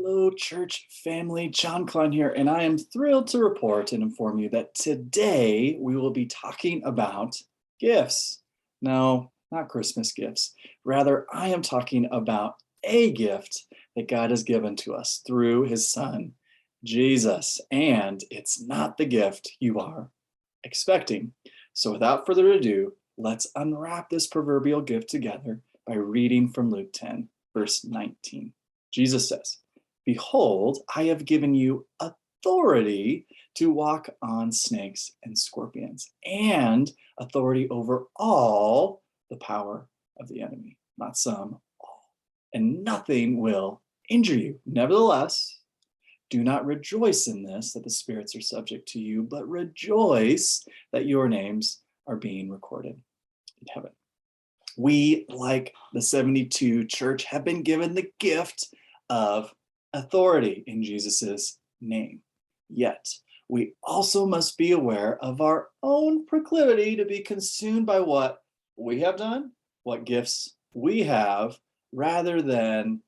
Hello, church family. John Klein here, and I am thrilled to report and inform you that today we will be talking about gifts. No, not Christmas gifts. Rather, I am talking about a gift that God has given to us through his son, Jesus. And it's not the gift you are expecting. So without further ado, let's unwrap this proverbial gift together by reading from Luke 10, verse 19. Jesus says, "Behold, I have given you authority to walk on snakes and scorpions, and authority over all the power of the enemy." Not some, all. "And nothing will injure you. Nevertheless, do not rejoice in this, that the spirits are subject to you, but rejoice that your names are being recorded in heaven." We, like the 72 church, have been given the gift of authority in Jesus's name. Yet, we also must be aware of our own proclivity to be consumed by what we have done, what gifts we have, rather than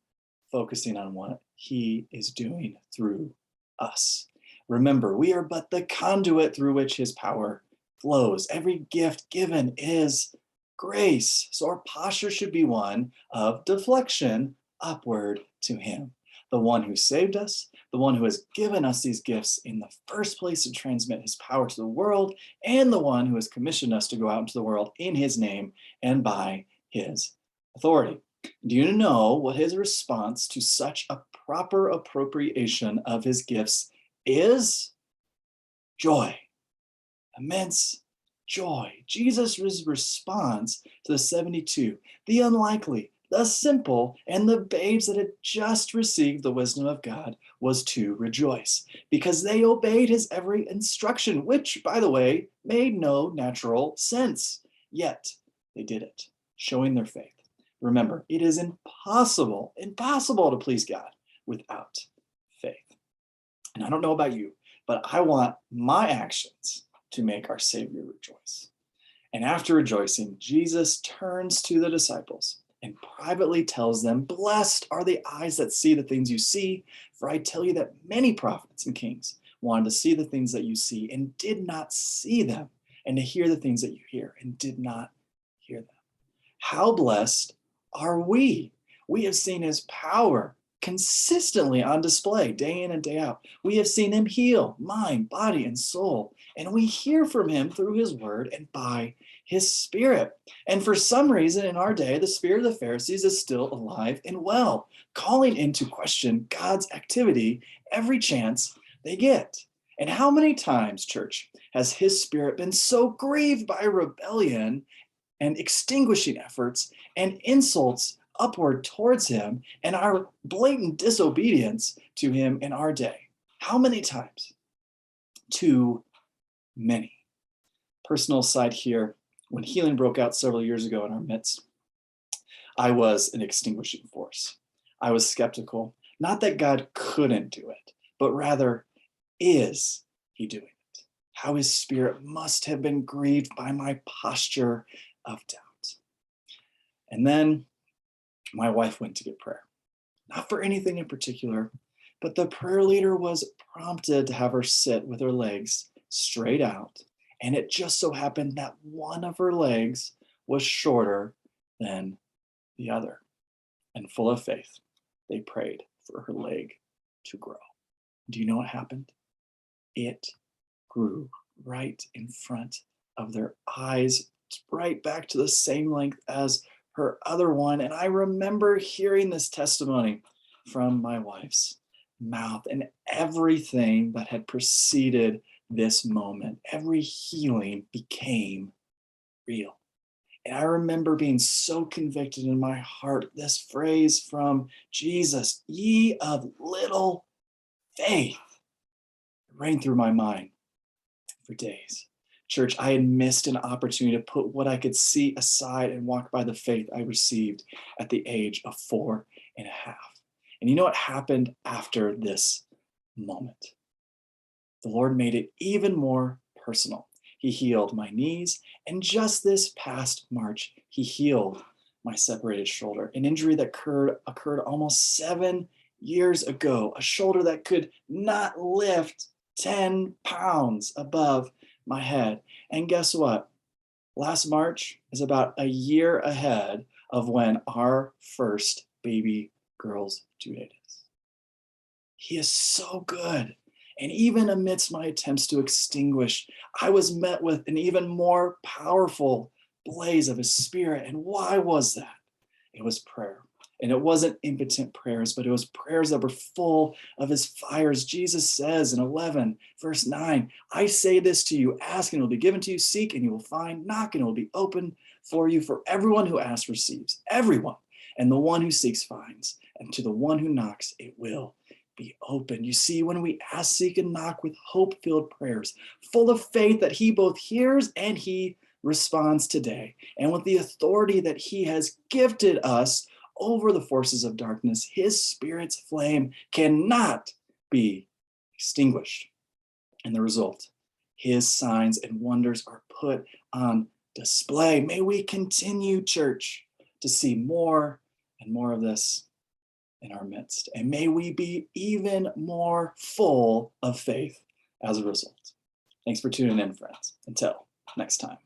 focusing on what he is doing through us. Remember, we are but the conduit through which his power flows. Every gift given is grace. So our posture should be one of deflection upward to him, the one who saved us, the one who has given us these gifts in the first place to transmit his power to the world, and the one who has commissioned us to go out into the world in his name and by his authority. Do you know what his response to such a proper appropriation of his gifts is? Joy. Immense joy. Jesus' response to the 72, the unlikely, the simple, and the babes that had just received the wisdom of God, was to rejoice because they obeyed his every instruction, which, by the way, made no natural sense. Yet they did it, showing their faith. Remember, it is impossible to please God without faith. And I don't know about you, but I want my actions to make our Savior rejoice. And after rejoicing, Jesus turns to the disciples and privately tells them, "Blessed are the eyes that see the things you see, for I tell you that many prophets and kings wanted to see the things that you see and did not see them, and to hear the things that you hear and did not hear them." How blessed are we? We have seen his power consistently on display day in and day out. We have seen him heal mind, body, and soul, and we hear from him through his word and by his spirit. And for some reason in our day, the spirit of the Pharisees is still alive and well, calling into question God's activity every chance they get. And how many times, church, has his spirit been so grieved by rebellion and extinguishing efforts and insults upward towards him and our blatant disobedience to him in our day? How many times? Too many. Personal side here, when healing broke out several years ago in our midst, I was an extinguishing force. I was skeptical, not that God couldn't do it, but rather, is he doing it? How his spirit must have been grieved by my posture of doubt. And then my wife went to get prayer, not for anything in particular, but the prayer leader was prompted to have her sit with her legs straight out. And it just so happened that one of her legs was shorter than the other. And full of faith, they prayed for her leg to grow. Do you know what happened? It grew right in front of their eyes, right back to the same length as her other one. And I remember hearing this testimony from my wife's mouth, and everything that had preceded this moment, every healing became real. And I remember being so convicted in my heart, this phrase from Jesus, "Ye of little faith," rang through my mind for days. Church, I had missed an opportunity to put what I could see aside and walk by the faith I received at the age of 4.5. And you know what happened after this moment? The Lord made it even more personal. He healed my knees, and just this past March, he healed my separated shoulder, an injury that occurred almost 7 years ago, a shoulder that could not lift 10 pounds above my head. And guess what? Last March is about a year ahead of when our first baby girl's due date is. He is so good. And even amidst my attempts to extinguish, I was met with an even more powerful blaze of his spirit. And why was that? It was prayer. And it wasn't impotent prayers, but it was prayers that were full of his fires. Jesus says in 11, verse 9, I say this to you, ask and it will be given to you, seek and you will find, knock and it will be open for you. For everyone who asks receives, everyone. And the one who seeks finds, and to the one who knocks it will be open. You see, when we ask, seek, and knock with hope-filled prayers, full of faith that he both hears and he responds today, and with the authority that he has gifted us over the forces of darkness, his spirit's flame cannot be extinguished. And the result, his signs and wonders are put on display. May we continue, church, to see more and more of this in our midst. And may we be even more full of faith as a result. Thanks for tuning in, friends. Until next time.